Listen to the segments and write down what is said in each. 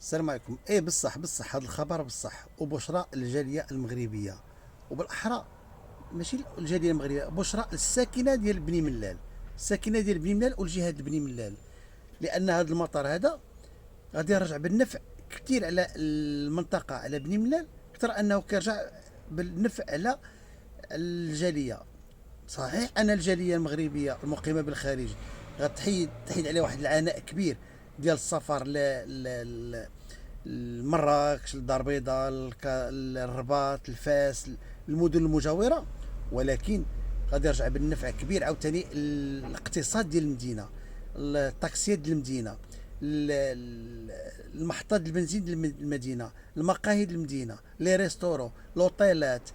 السلام عليكم. ايه بصح هذا الخبر بصح، وبشرى للجاليه المغربيه، وبالاحرى ماشي الجاليه المغربيه، بشرى الساكنه ديال بني ملال، الساكنه ديال بني ملال والجهه ديال بني ملال. لان هذا المطار هذا غادي يرجع بالنفع كثير على المنطقه، على بني ملال، اكثر انه كيرجع بالنفع على الجاليه. صحيح ان الجاليه المغربيه المقيمه بالخارج غتحيد عليه واحد العناء كبير ديال السفر لمراكش، للدار البيضاء، للرباط، لفاس، المدن المجاوره، ولكن غادي يرجع بالنفع كبير عاوتاني الاقتصاد ديال المدينه، الطاكسيات ديال المدينه، المحطات ديال البنزين ديال المدينه، المقاهي ديال المدينه، لي ريستورو، لوطيلات،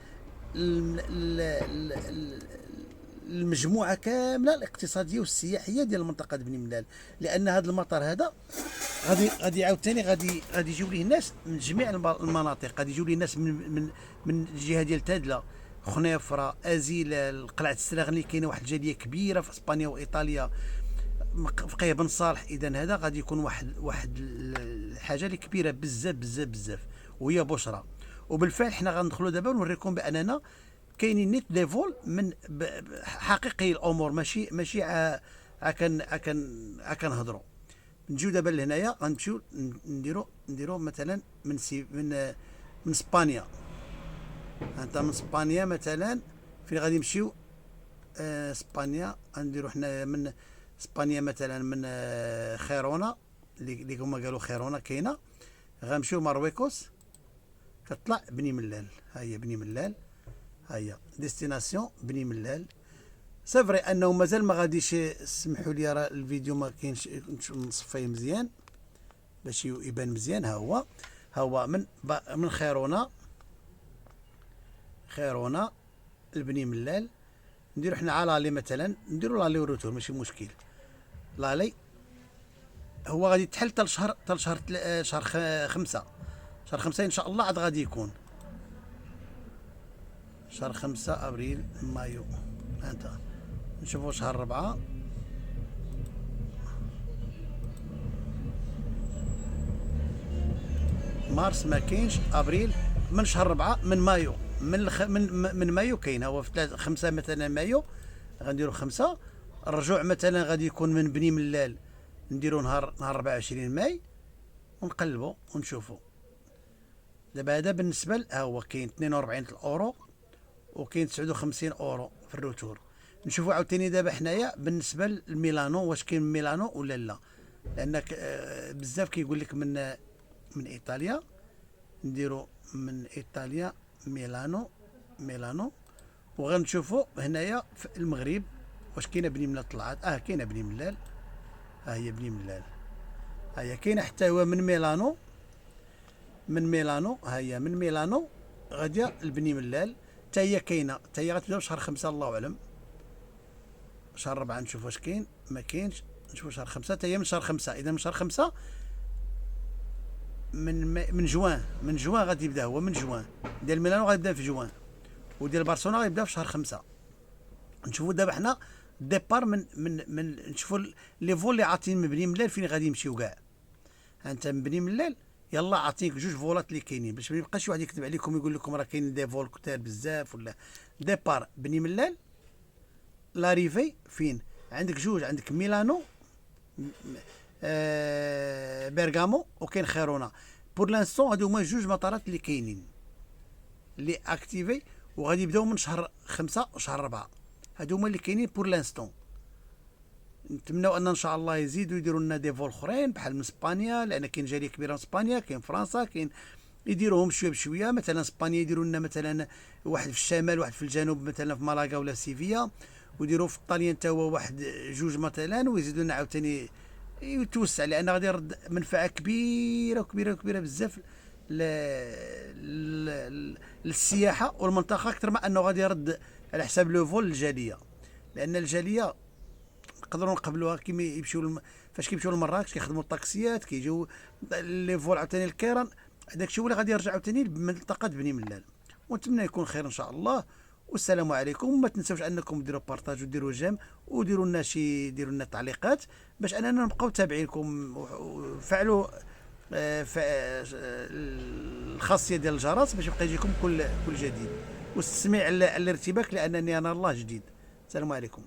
المجموعه كامله الاقتصاديه والسياحيه ديال المنطقه ديال بني ملال. لان هذا المطار هذا غادي عاوتاني غادي يجيو ليه الناس من جميع المناطق، غادي يجيو ليه الناس من الجهه ديال تادله، خنيفره، ازيلال، قلعه السراغني، كاينه واحد الجاليه كبيره في اسبانيا وايطاليا، فقيه بن صالح. اذا هذا غادي يكون واحد الحاجه اللي كبيره بزاف بزاف بزاف، وهي بشرى. وبالفعل حنا غندخلوا دابا ونوريكم باننا كاينين نيت دي فول من حقيقي الامور، ماشي كنهضروا. نجيو دابا لهنايا، غنمشيو نديرو مثلا من اسبانيا. انت من اسبانيا مثلا فين غادي نمشيو؟ اسبانيا غنديرو حنا من اسبانيا مثلا من خيرونا، اللي هما قالوا خيرونا كاينه. غنمشيو مارويكوس، كتطلع بني ملال. ها هي بني ملال، ها هي ديستيناسيون بني ملال. سي فري انه مازال ما غاديش سمحوا لي، راه الفيديو ما كاينش نصفيه مزيان باش يبان مزيان. ها هو من خيرونا لبني ملال. نديرو حنا على لالي مثلا، نديرو لالي وروتور ماشي مشكل. لالي هو غادي يتحل تال شهر خمسة. شهر خمسة ان شاء الله عاد غادي يكون شهر خمسة، ابريل، مايو. انت نشوفوا شهر ربعة، مارس ما كاينش، ابريل، من شهر ربعة، من مايو، من مايو كاين. هو في خمسة مثلا مايو غنديرو خمسة. الرجوع مثلا غادي يكون من بني ملال، نديرو نهار 24 ماي، ونقلبو ونشوفو. دابا هذا بالنسبه ها هو كاين 42 اورو، وكاين 59 اورو في الروتور. نشوفوا عاوتاني دابا حنايا بالنسبه لميلانو، واش كاين ميلانو ولا لا. لانك بزاف كيقول لك من ايطاليا. نديرو من ايطاليا ميلانو. وغنشوفوا هنايا في المغرب واش كاينه بني ملال طلعت. كاينه بني ملال، ها هي بني ملال، ها هي كاينه حتى هو من ميلانو. ها هي من ميلانو غاديه لبني ملال، حتى هي كاينه، حتى هي غتبدا شهر خمسة الله اعلم. شهر ربعة نشوف واش كاين، ما كاينش. نشوفوا شهر خمسة، حتى هي من شهر خمسة. اذا من شهر خمسة، من جوان غادي يبدا. هو من جوان ديال ميلانو غادي يبدا في جوان، وديال برشلونه غادي يبدا في شهر خمسة. نشوفوا دابا حنا ديبار من نشوفوا لي فول اللي عاطين من بني ملال فين غادي يمشيو كاع. انت من بني ملال يلا عطيك جوج فولات اللي كاينين، باش ما يبقاش واحد يكذب عليكم يقول لكم راه كاين دي فول كثار بزاف ولا. ديبار بني ملال، لاريفي فين؟ عندك جوج، عندك ميلانو، بيرغامو، وكاين خيرونا. بور لانستون هادو هما جوج مطارات اللي كاينين اللي اكتيفي، وغادي يبداو من شهر خمسة وشهر ربعة. هادو هما اللي كاينين بور لانستون. نتمنوا ان شاء الله يزيدوا يديروا لنا دي فول اخرين بحال من اسبانيا، لان كاين جاليه كبيره من اسبانيا، كاين فرنسا، كاين يديروهم شويه بشويه. مثلا اسبانيا يديروا لنا مثلا واحد في الشمال، واحد في الجنوب، مثلا في مالاغا ولا سيفيا، ويديروا في ايطاليا حتى هو واحد جوج مثلا، ويزيدوا لنا عاوتاني يتوسع، لان غادي يرد منفعه كبيره كبيره كبيره بزاف للسياحه والمنطقه، اكثر ما انه غادي يرد على حساب لو فول الجاليه. لان الجاليه نقدروا نقبلوها كيما فاش كيمشيو لمراكش كيخدموا الطاكسيات، كيجيو لي فول عاوتاني الكيران. هذاك الشيء هو اللي غادي يرجع عاوتاني لمنطقه بني ملال. ونتمنى يكون خير ان شاء الله. والسلام عليكم. وما تنسوش انكم ديروا بارطاج وديروا جيم، وديروا لنا ديروا لنا تعليقات باش اننا نبقاو تابعينكم. وفعلوا الخاصيه ديال الجرس باش يبقى يجيكم كل جديد، واستمع الارتباك لانني انا الله جديد. السلام عليكم.